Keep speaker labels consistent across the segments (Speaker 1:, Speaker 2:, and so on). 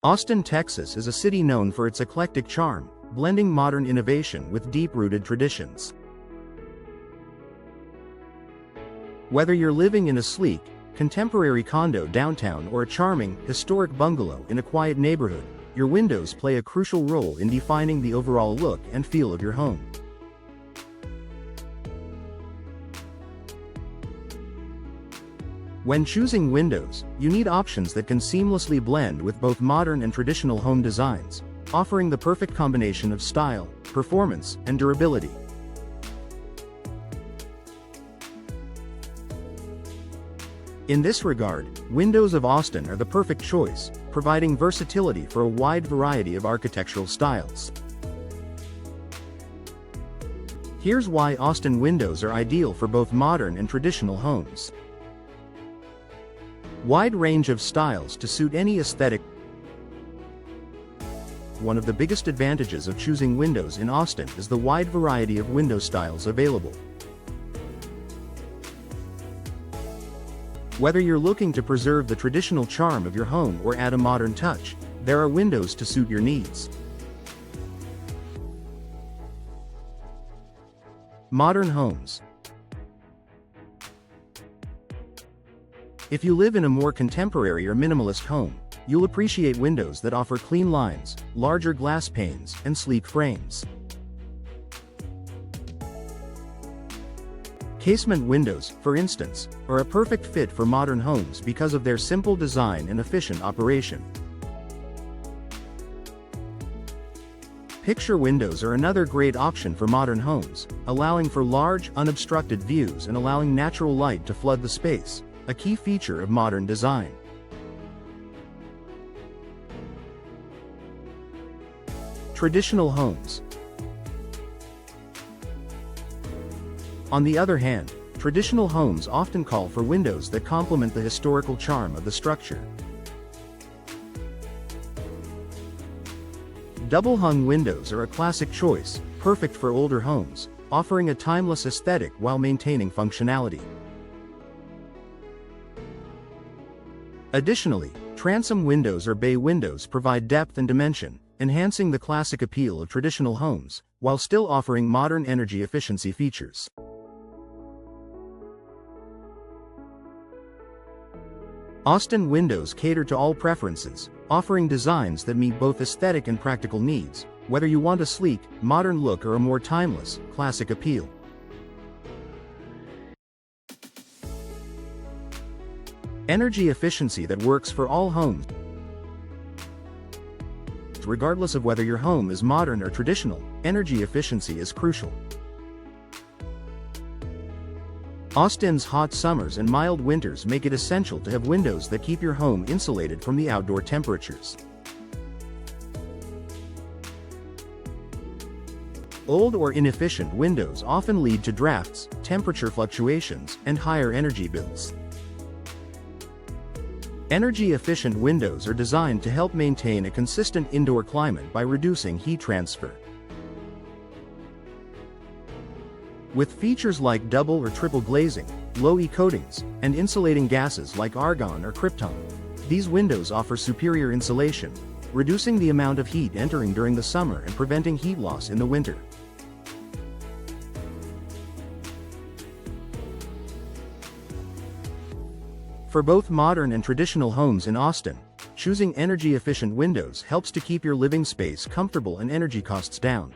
Speaker 1: Austin, Texas is a city known for its eclectic charm, blending modern innovation with deep-rooted traditions. Whether you're living in a sleek, contemporary condo downtown or a charming, historic bungalow in a quiet neighborhood, your windows play a crucial role in defining the overall look and feel of your home. When choosing windows, you need options that can seamlessly blend with both modern and traditional home designs, offering the perfect combination of style, performance, and durability. In this regard, Windows of Austin are the perfect choice, providing versatility for a wide variety of architectural styles. Here's why Austin windows are ideal for both modern and traditional homes. Wide range of styles to suit any aesthetic. One of the biggest advantages of choosing windows in Austin is the wide variety of window styles available. Whether you're looking to preserve the traditional charm of your home or add a modern touch, there are windows to suit your needs. Modern homes. If you live in a more contemporary or minimalist home, you'll appreciate windows that offer clean lines, larger glass panes, and sleek frames. Casement windows, for instance, are a perfect fit for modern homes because of their simple design and efficient operation. Picture windows are another great option for modern homes, allowing for large, unobstructed views and allowing natural light to flood the space, a key feature of modern design. Traditional homes. On the other hand, traditional homes often call for windows that complement the historical charm of the structure. Double-hung windows are a classic choice, perfect for older homes, offering a timeless aesthetic while maintaining functionality. Additionally, transom windows or bay windows provide depth and dimension, enhancing the classic appeal of traditional homes, while still offering modern energy efficiency features. Austin windows cater to all preferences, offering designs that meet both aesthetic and practical needs, whether you want a sleek, modern look or a more timeless, classic appeal. Energy efficiency that works for all homes. Regardless of whether your home is modern or traditional, energy efficiency is crucial. Austin's hot summers and mild winters make it essential to have windows that keep your home insulated from the outdoor temperatures. Old or inefficient windows often lead to drafts, temperature fluctuations, and higher energy bills. Energy-efficient windows are designed to help maintain a consistent indoor climate by reducing heat transfer. With features like double or triple glazing, low-E coatings, and insulating gases like argon or krypton, these windows offer superior insulation, reducing the amount of heat entering during the summer and preventing heat loss in the winter. For both modern and traditional homes in Austin, choosing energy-efficient windows helps to keep your living space comfortable and energy costs down.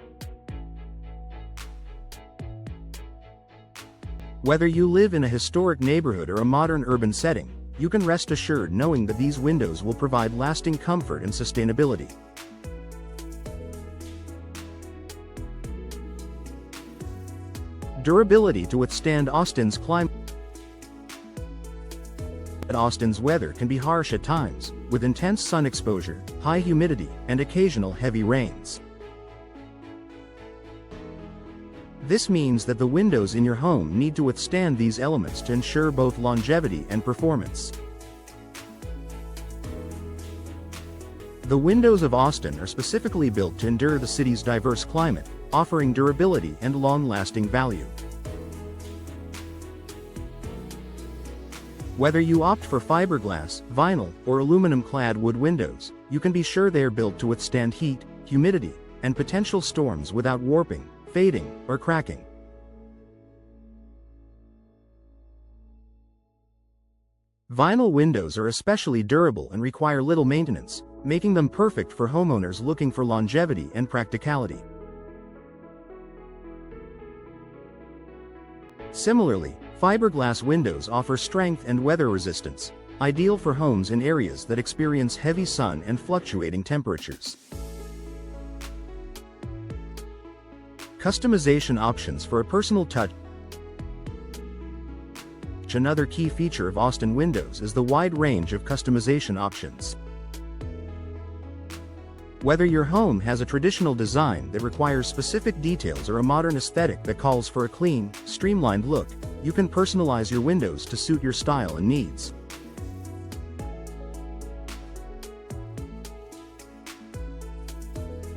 Speaker 1: Whether you live in a historic neighborhood or a modern urban setting, you can rest assured knowing that these windows will provide lasting comfort and sustainability. Durability to withstand Austin's climate. Austin's weather can be harsh at times, with intense sun exposure, high humidity, and occasional heavy rains. This means that the windows in your home need to withstand these elements to ensure both longevity and performance. The windows of Austin are specifically built to endure the city's diverse climate, offering durability and long-lasting value. Whether you opt for fiberglass, vinyl, or aluminum-clad wood windows, you can be sure they are built to withstand heat, humidity, and potential storms without warping, fading, or cracking. Vinyl windows are especially durable and require little maintenance, making them perfect for homeowners looking for longevity and practicality. Similarly, fiberglass windows offer strength and weather resistance, ideal for homes in areas that experience heavy sun and fluctuating temperatures. Customization options for a personal touch. Another key feature of Austin Windows is the wide range of customization options. Whether your home has a traditional design that requires specific details or a modern aesthetic that calls for a clean, streamlined look, you can personalize your windows to suit your style and needs.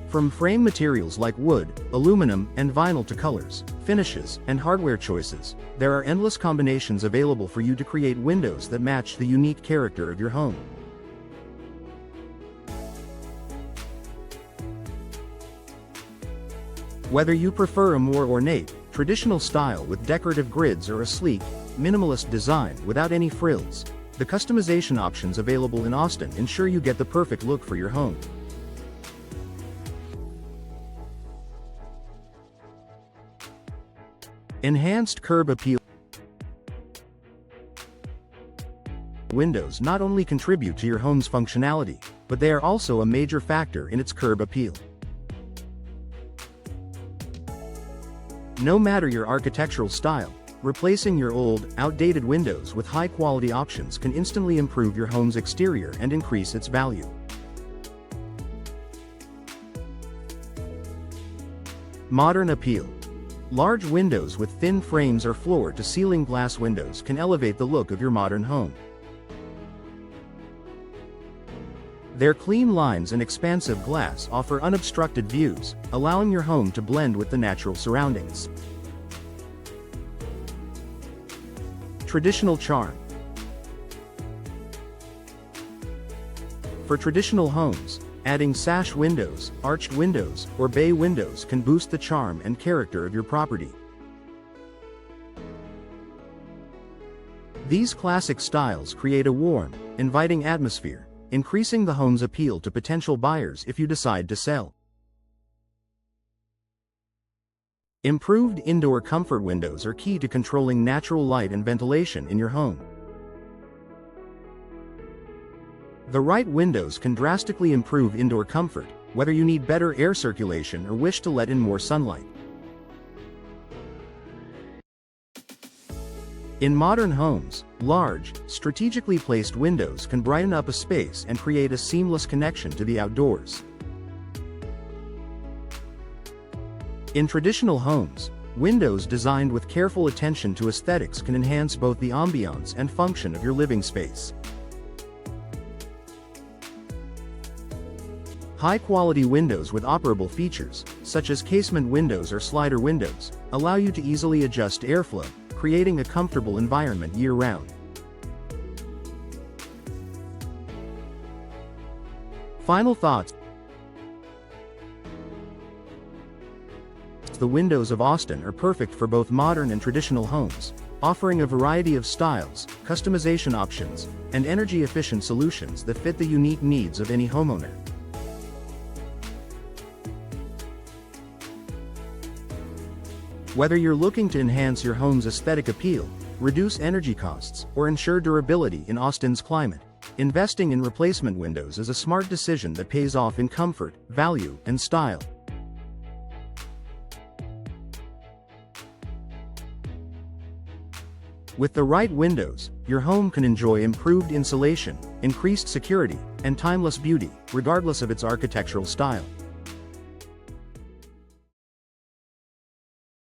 Speaker 1: From frame materials like wood, aluminum, and vinyl to colors, finishes, and hardware choices, there are endless combinations available for you to create windows that match the unique character of your home. Whether you prefer a more ornate, traditional style with decorative grids or a sleek, minimalist design without any frills, the customization options available in Austin ensure you get the perfect look for your home. Enhanced curb appeal. Windows not only contribute to your home's functionality, but they are also a major factor in its curb appeal. No matter your architectural style, replacing your old, outdated windows with high-quality options can instantly improve your home's exterior and increase its value. Modern appeal. Large windows with thin frames or floor-to-ceiling glass windows can elevate the look of your modern home. Their clean lines and expansive glass offer unobstructed views, allowing your home to blend with the natural surroundings. Traditional charm. For traditional homes, adding sash windows, arched windows, or bay windows can boost the charm and character of your property. These classic styles create a warm, inviting atmosphere, increasing the home's appeal to potential buyers if you decide to sell. Improved indoor comfort windows are key to controlling natural light and ventilation in your home. The right windows can drastically improve indoor comfort, whether you need better air circulation or wish to let in more sunlight. In modern homes, large, strategically placed windows can brighten up a space and create a seamless connection to the outdoors. In traditional homes, windows designed with careful attention to aesthetics can enhance both the ambiance and function of your living space. High-quality windows with operable features, such as casement windows or slider windows, allow you to easily adjust airflow, creating a comfortable environment year-round. Final thoughts. The windows of Austin are perfect for both modern and traditional homes, offering a variety of styles, customization options, and energy-efficient solutions that fit the unique needs of any homeowner. Whether you're looking to enhance your home's aesthetic appeal, reduce energy costs, or ensure durability in Austin's climate, investing in replacement windows is a smart decision that pays off in comfort, value, and style. With the right windows, your home can enjoy improved insulation, increased security, and timeless beauty, regardless of its architectural style.